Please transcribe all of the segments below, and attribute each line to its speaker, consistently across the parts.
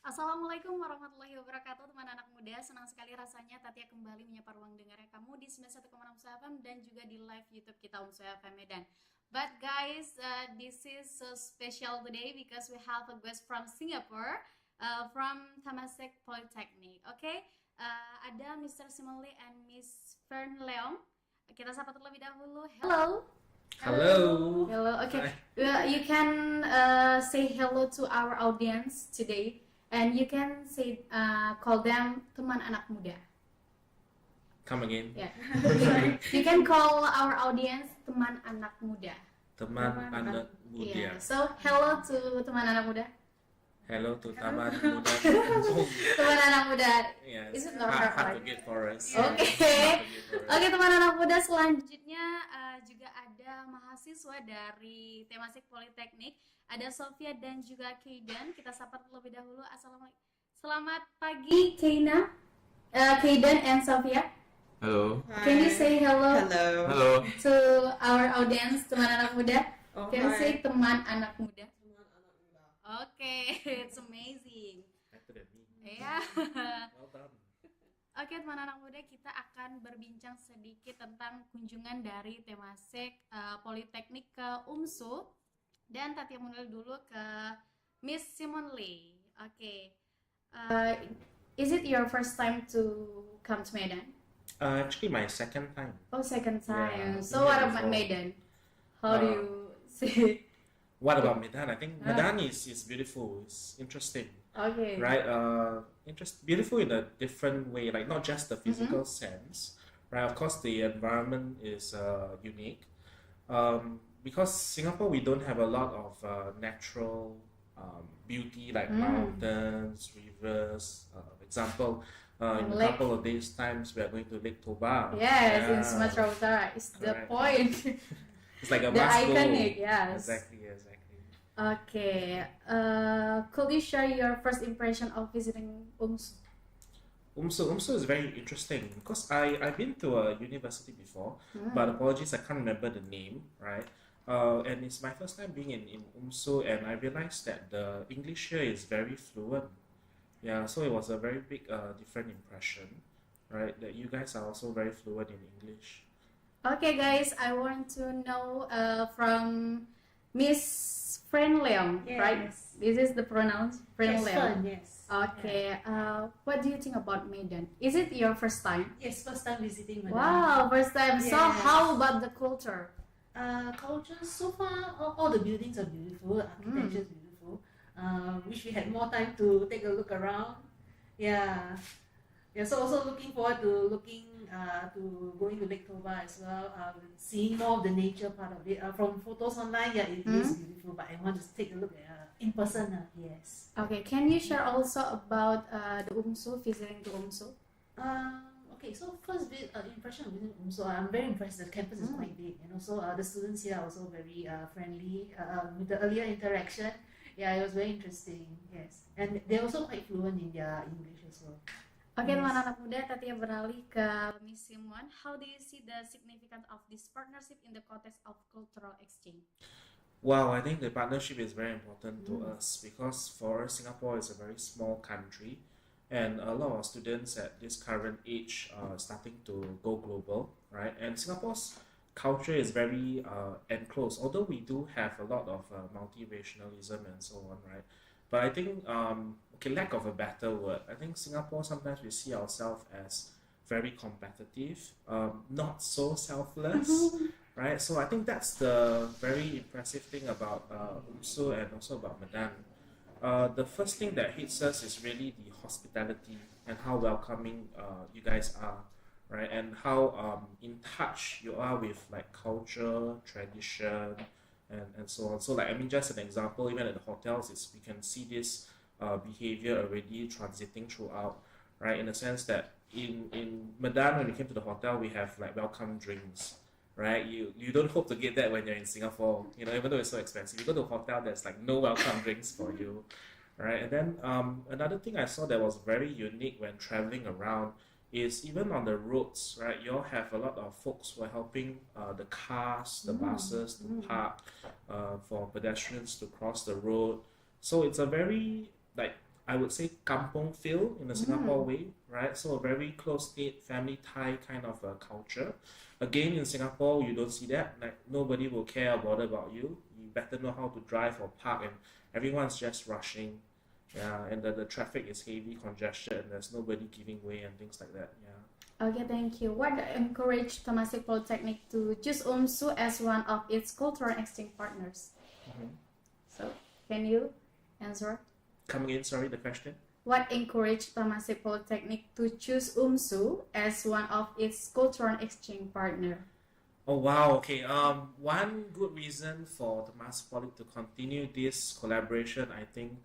Speaker 1: Assalamualaikum warahmatullahi wabarakatuh teman anak muda. Senang sekali rasanya Tatia kembali menyapa ruang dengarnya kamu di 91,6 FM dan juga di live YouTube kita FM Medan. But guys, this is so special today because we have a guest from Singapore, from Temasek Polytechnic. Okay, ada Mr. Simon Lee and Miss Fern Leong. Kita sapa terlebih dahulu. Hello.
Speaker 2: Hello.
Speaker 1: Hello. Okay. You can say hello to our audience today, and you can say call them teman anak muda.
Speaker 2: Come again.
Speaker 1: Yeah. You can call our audience teman anak muda.
Speaker 2: Teman anak
Speaker 1: Yeah.
Speaker 2: muda.
Speaker 1: So hello to teman anak muda.
Speaker 2: Hello to teman muda.
Speaker 1: Teman anak muda.
Speaker 2: Yes.
Speaker 1: Is it not
Speaker 2: hard
Speaker 1: right?
Speaker 2: to get for us.
Speaker 1: Oke. Oke, teman anak muda, selanjutnya juga ada mahasiswa dari Temasek Polytechnic. Ada Sofia dan juga Kayden. Kita sapa terlebih dahulu. Assalamualaikum. Selamat pagi, Kayden and Sofia.
Speaker 2: Hello.
Speaker 3: Hi.
Speaker 1: Can you say hello,
Speaker 2: Hello.
Speaker 1: to our audience, teman anak muda?
Speaker 3: Oh,
Speaker 1: Can you
Speaker 3: hi.
Speaker 1: say teman anak muda?
Speaker 3: Teman anak muda.
Speaker 1: Oke, it's amazing.
Speaker 2: Better than me.
Speaker 1: Ya.
Speaker 2: Well done.
Speaker 1: Oke, teman anak muda, kita akan berbincang sedikit tentang kunjungan dari Temasek Politeknik ke UMSU. Dan Tatia mundur dulu ke Miss Simon Lee. Oke. Is it your first time to come to Medan?
Speaker 2: Actually, my second time.
Speaker 1: Oh, second time.
Speaker 2: Yeah,
Speaker 1: So what
Speaker 2: before.
Speaker 1: about Medan? How do you see?
Speaker 2: What about Medan? I think Medan is beautiful. It's interesting,
Speaker 1: Okay.
Speaker 2: right? Beautiful in a different way, like not just the physical sense, right? Of course, the environment is unique. Because Singapore, we don't have a lot of natural beauty like mountains, rivers. Example, in a
Speaker 1: Lake.
Speaker 2: couple of days' times, we are going to Lake Toba.
Speaker 1: Yes, in
Speaker 2: Yeah.
Speaker 1: Sumatera Utara. It's the
Speaker 2: Correct.
Speaker 1: point.
Speaker 2: It's like a
Speaker 1: The
Speaker 2: must go.
Speaker 1: iconic, yes.
Speaker 2: Exactly.
Speaker 1: Okay. Could you share your first impression of visiting UMSU?
Speaker 2: UMSU is very interesting because I've been to a university before, but apologies, I can't remember the name, right? And it's my first time being in UMSU, and I realized that the English here is very fluent. Yeah, so it was a very big different impression, right? That you guys are also very fluent in English.
Speaker 1: Okay, guys, I want to know from Miss Fren Leong,
Speaker 3: Yes.
Speaker 1: right? This is the pronounce Fren
Speaker 3: Yes,
Speaker 1: Leong.
Speaker 3: fun, yes.
Speaker 1: Okay. What do you think about Medan? Is it your first time?
Speaker 3: Yes, first time visiting Medan.
Speaker 1: Wow, first time. So
Speaker 3: Yes.
Speaker 1: how about the culture?
Speaker 3: Culture, so far, all the buildings are beautiful, architecture is beautiful. Wish we had more time to take a look around. Yeah. Yeah, so also looking forward to going to Lake Toba as well, seeing more of the nature part of it. From photos online, yeah, it is beautiful, but I want to take a look at in person. Yes.
Speaker 1: Okay, can you share also about the UMSU, visiting to UMSU?
Speaker 3: Okay, so first impression of visiting UMSU, I'm very impressed. The campus is quite big, and also the students here are also very friendly. With the earlier interaction, yeah, it was very interesting. Yes, and they're also quite fluent in their English as well.
Speaker 1: Oke,
Speaker 3: Yes.
Speaker 1: teman anak muda, Tatia beralih ke Miss Simon. How do you see the significance of this partnership in the context of cultural exchange?
Speaker 2: Wow, I think the partnership is very important to us because for us, Singapore is a very small country, and a lot of students at this current age are starting to go global, right? And Singapore's culture is very enclosed, although we do have a lot of multiracialism and so on, right? But I think, lack of a better word, I think Singapore sometimes we see ourselves as very competitive, not so selfless, right? So I think that's the very impressive thing about UMSU and also about Medan. The first thing that hits us is really the hospitality and how welcoming you guys are, right? And how in touch you are with like culture, tradition, and so on. So like I mean, just an example, even at the hotels, we can see this behavior already transiting throughout, right? In the sense that in Medan, when we came to the hotel, we have like welcome drinks, right? You don't hope to get that when you're in Singapore, even though it's so expensive. You go to a hotel, there's like no welcome drinks for you, right? And then another thing I saw that was very unique when traveling around is even on the roads, right? You all have a lot of folks who are helping the cars, the buses to park, for pedestrians to cross the road. So it's a very like I would say kampong feel in a Singapore way, right? So a very close-knit family tie kind of a culture. Again, in Singapore, you don't see that. Like nobody will care or bother about you. You better know how to drive or park, and everyone's just rushing. Yeah, and the traffic is heavy, congestion, and there's nobody giving way and things like that. Yeah.
Speaker 1: Okay, thank you. What encouraged Temasek Polytechnic to choose UMSU as one of its cultural exchange partners? So, can you answer?
Speaker 2: Coming in, sorry, the question.
Speaker 1: What encouraged Temasek Polytechnic to choose UMSU as one of its cultural exchange partner?
Speaker 2: Oh wow, okay. One good reason for Temasek Poly to continue this collaboration, I think,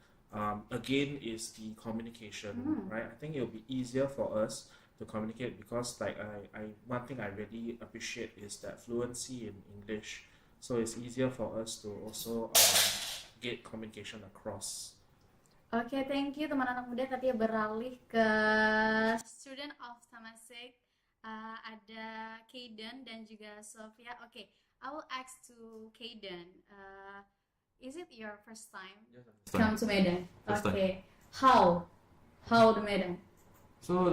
Speaker 2: again, is the communication, right? I think it'll be easier for us to communicate because, like, one thing I really appreciate is that fluency in English. So it's easier for us to also get communication across.
Speaker 1: Oke, thank you teman anak muda. Tadi beralih ke student of Temasek. Ada Kaden dan juga Sofia. Okay, I will ask to Kaden. Is it your first time come to Medan?
Speaker 4: First
Speaker 1: Okay, how the Medan?
Speaker 4: So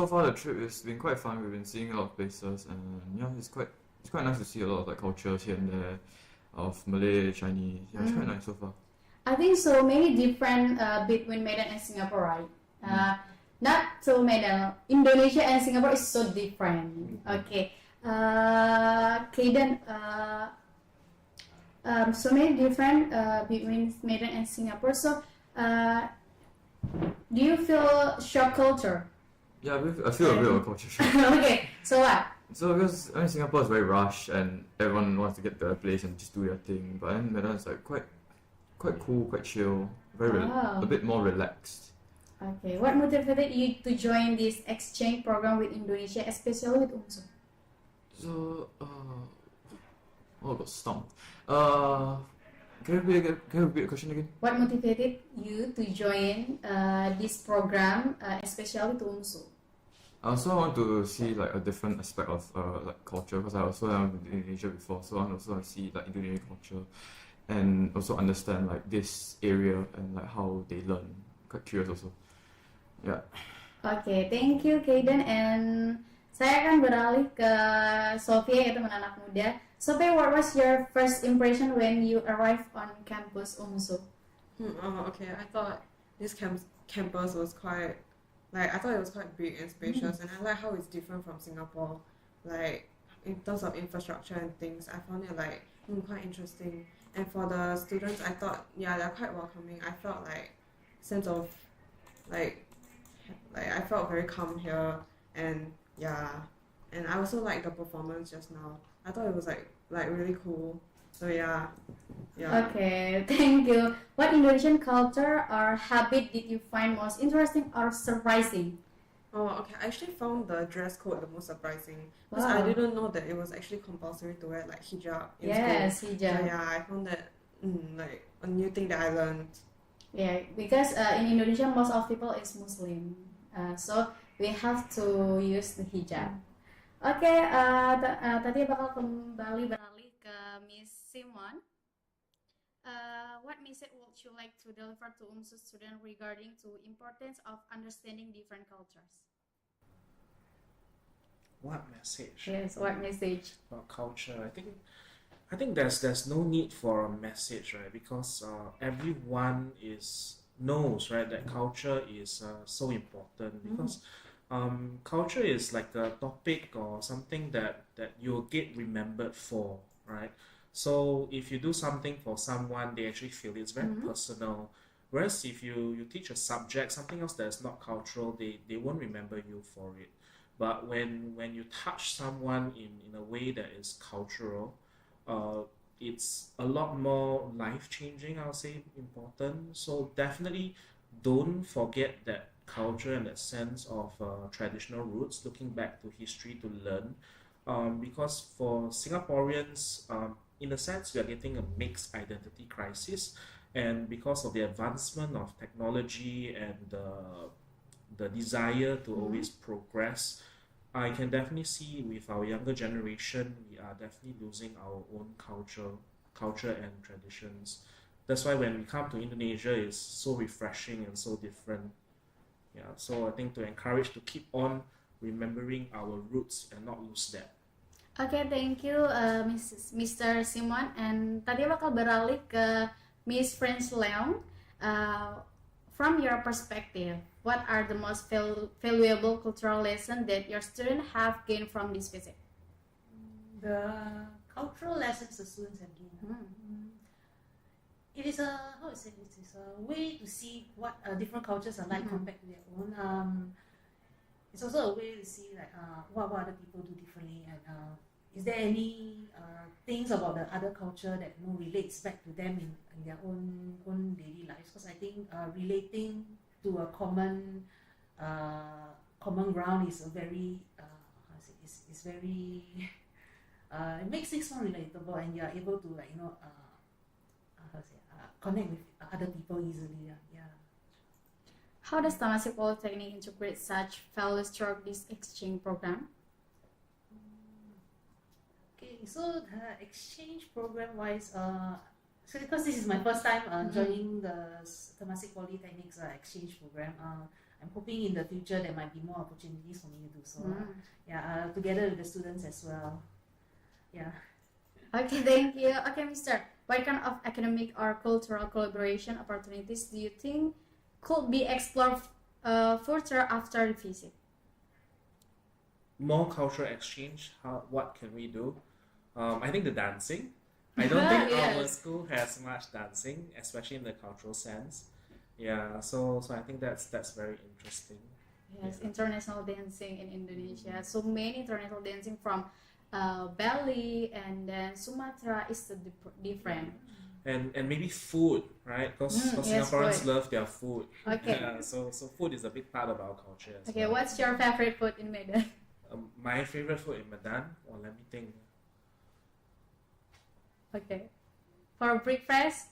Speaker 4: far the trip has been quite fun. We've been seeing a lot of places, and yeah, it's quite nice to see a lot of like cultures here and there, of Malay, Chinese. Yeah, it's quite nice so far.
Speaker 1: I think so many different between Medan and Singapore, right? Not so Medan, Indonesia and Singapore is so different. Okay, Kaden, so many different between Medan and Singapore. So, do you feel shock culture?
Speaker 4: Yeah, I feel a bit of a culture shock.
Speaker 1: Okay, so what?
Speaker 4: So because I mean Singapore is very rushed and everyone wants to get to their place and just do their thing, but then Medan is like quite cool, quite chill, a bit more relaxed.
Speaker 1: Okay, what motivated you to join this exchange program with Indonesia, especially with UMSU?
Speaker 4: So, I got stumped. Can you repeat the question again?
Speaker 1: What motivated you to join this program, especially to UMSU?
Speaker 4: So I want to see like a different aspect of like culture because I also have been in Indonesia before, so I want to also see like Indonesian culture and also understand like this area and like how they learn. Quite curious also. Yeah.
Speaker 1: Okay, thank you Kaden, and saya akan beralih ke Sophia, ya teman anak muda. Sophia, what was your first impression when you arrived on campus UMSU?
Speaker 5: Okay, I thought this campus was quite, like, I thought it was quite big and spacious, and I like how it's different from Singapore. Like, in terms of infrastructure and things, I found it like quite interesting. And for the students, I thought, yeah, they're quite welcoming. I felt like sense of like I felt very calm here, and yeah, and I also like the performance just now. I thought it was like really cool. So yeah.
Speaker 1: Okay, thank you. What Indonesian culture or habit did you find most interesting or surprising?
Speaker 5: Oh, okay. I actually found the dress code the most surprising because I didn't know that it was actually compulsory to wear like hijab in school.
Speaker 1: Yes, hijab.
Speaker 5: So yeah, I found that like a new thing that I learned.
Speaker 1: Yeah, because in Indonesia most of people is Muslim, so we have to use the hijab. Oke, tadi bakal kembali beralih ke Miss Simon. What message would you like to deliver to UMSU students regarding to importance of understanding different cultures?
Speaker 2: What message?
Speaker 1: Yes, what message?
Speaker 2: About culture. I think there's no need for a message, right? Because everyone knows, right, that culture is so important because culture is like a topic or something that you'll get remembered for, right? So if you do something for someone, they actually feel it's very personal. Whereas if you teach a subject, something else that's not cultural, they won't remember you for it. But when you touch someone in a way that is cultural, it's a lot more life-changing, I'll say, important. So definitely don't forget that culture and that sense of traditional roots, looking back to history to learn. Because for Singaporeans, in a sense, we are getting a mixed identity crisis. And because of the advancement of technology and the desire to always progress, I can definitely see with our younger generation, we are definitely losing our own culture and traditions. that's why when we come to Indonesia, it's so refreshing and so different. Yeah, so I think to encourage to keep on remembering our roots and not lose that.
Speaker 1: Oke, thank you Mr. Simon. And tadi bakal beralih ke Miss French Leong. From your perspective, what are the most valuable cultural lessons that your students have gained from this visit?
Speaker 3: The cultural lessons the students have gained. It is a it is a way to see what different cultures are like compared to their own. It's also a way to see like what other people do differently, and is there any things about the other culture that relates back to them in their own daily lives? Because I think relating to a common ground is a very is very it makes things more relatable, and you are able to connect with other people easily. Yeah.
Speaker 1: How does Temasek Polytechnic integrate such values through this exchange program?
Speaker 3: Okay, so the exchange program wise, so because this is my first time joining the Temasek Polytechnic's exchange program, I'm hoping in the future there might be more opportunities for me to do so. Together with the students as well. Yeah.
Speaker 1: Okay, thank you. Okay, Mr. What kind of academic or cultural collaboration opportunities do you think could be explored further after the visit?
Speaker 2: More cultural exchange. What can we do? I think the dancing. I don't think our
Speaker 1: Yes.
Speaker 2: school has much dancing, especially in the cultural sense. Yeah, so I think that's very interesting.
Speaker 1: Yes, international dancing in Indonesia. So many international dancing from Bali and then Sumatra is different.
Speaker 2: And maybe food, right? Because
Speaker 1: Yes,
Speaker 2: Singaporeans
Speaker 1: food.
Speaker 2: love their food.
Speaker 1: Okay.
Speaker 2: Yeah, so food is a big part of our culture as
Speaker 1: Okay,
Speaker 2: well.
Speaker 1: what's your favorite food in Medan?
Speaker 2: My favorite food in Medan? Well, let me think.
Speaker 1: Okay. For breakfast,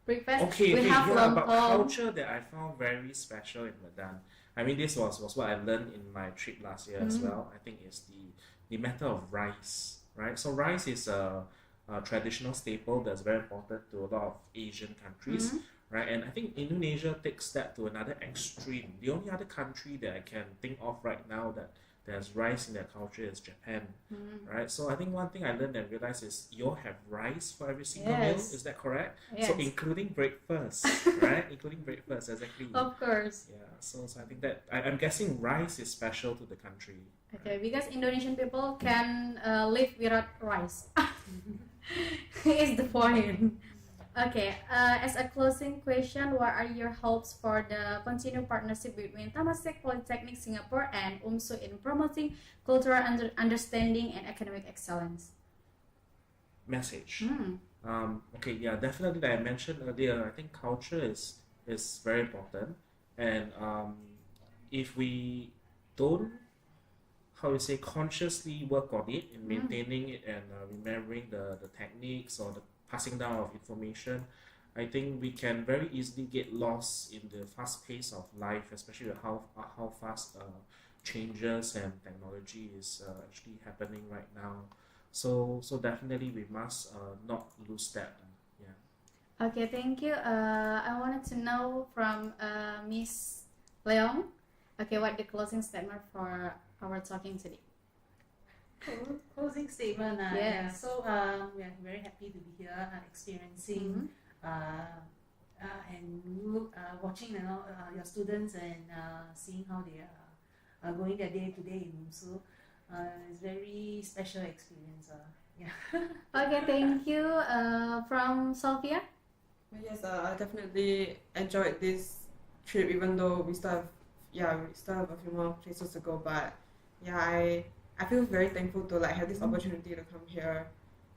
Speaker 2: Okay,
Speaker 1: we have
Speaker 2: about
Speaker 1: lontong.
Speaker 2: culture that I found very special in Medan. I mean, this was what I learned in my trip last year as well. I think it's the matter of rice, right? So rice is a traditional staple that's very important to a lot of Asian countries, right? And I think Indonesia takes that to another extreme. The only other country that I can think of right now that there's rice in their culture is Japan, right? So I think one thing I learned and realized is you all have rice for every single meal.
Speaker 1: Yes.
Speaker 2: Is that correct?
Speaker 1: Yes.
Speaker 2: So including breakfast, right? Including breakfast, exactly.
Speaker 1: Of course.
Speaker 2: Yeah. So I think that I'm guessing rice is special to the country.
Speaker 1: Okay, because Indonesian people can live without rice. Is the point. Okay, as a closing question, what are your hopes for the continued partnership between Temasek Polytechnic Singapore and UMSU in promoting cultural understanding and academic excellence?
Speaker 2: Message. Okay, yeah, definitely. Like I mentioned earlier, I think culture is very important, and if we don't, how you say, consciously work on it in maintaining it and remembering the techniques or the passing down of information, I think we can very easily get lost in the fast pace of life, especially with how fast changes and technology is actually happening right now. So definitely we must not lose that. Yeah.
Speaker 1: Okay, thank you. I wanted to know from Miss Leong. Okay, what the closing statement for our talking today?
Speaker 3: Closing statement.
Speaker 1: Yeah.
Speaker 3: So we are very happy to be here, experiencing and watching your students and seeing how they are going their day to day in UMSU. It's very special experience.
Speaker 5: Okay,
Speaker 1: thank you. From Sophia.
Speaker 5: Yes, I definitely enjoyed this trip, even though we still have a few more places to go. But I feel very thankful to have this opportunity to come here,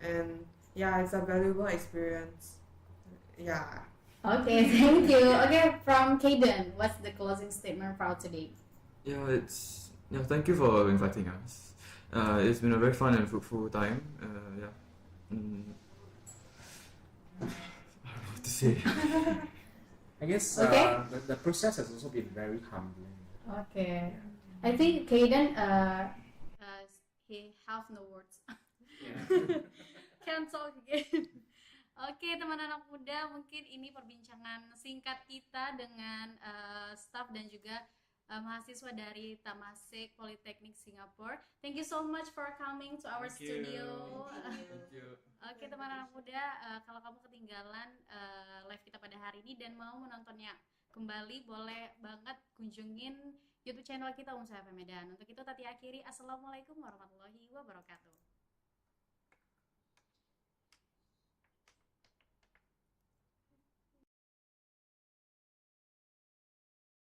Speaker 5: and it's a valuable experience. Yeah.
Speaker 1: Okay, thank you. Okay, from Kaden, what's the closing statement for today?
Speaker 4: Thank you for inviting us. It's been a very fun and fruitful time. I don't know what to say.
Speaker 2: I guess
Speaker 1: Okay.
Speaker 2: the process has also been very humbling.
Speaker 1: Okay, I think Kaden he have no words.
Speaker 2: Yeah.
Speaker 1: Can't talk again. Oke, teman anak muda, mungkin ini perbincangan singkat kita dengan staff dan juga mahasiswa dari Temasek Polytechnic Singapore. Thank you so much for coming to our
Speaker 2: Thank you.
Speaker 1: studio.
Speaker 4: Thank you.
Speaker 1: Oke, teman anak muda, kalau kamu ketinggalan live kita pada hari ini dan mau menontonnya kembali, boleh banget kunjungin YouTube channel kita Unsaya Medan. Untuk itu Tati akhiri, Assalamualaikum warahmatullahi wabarakatuh.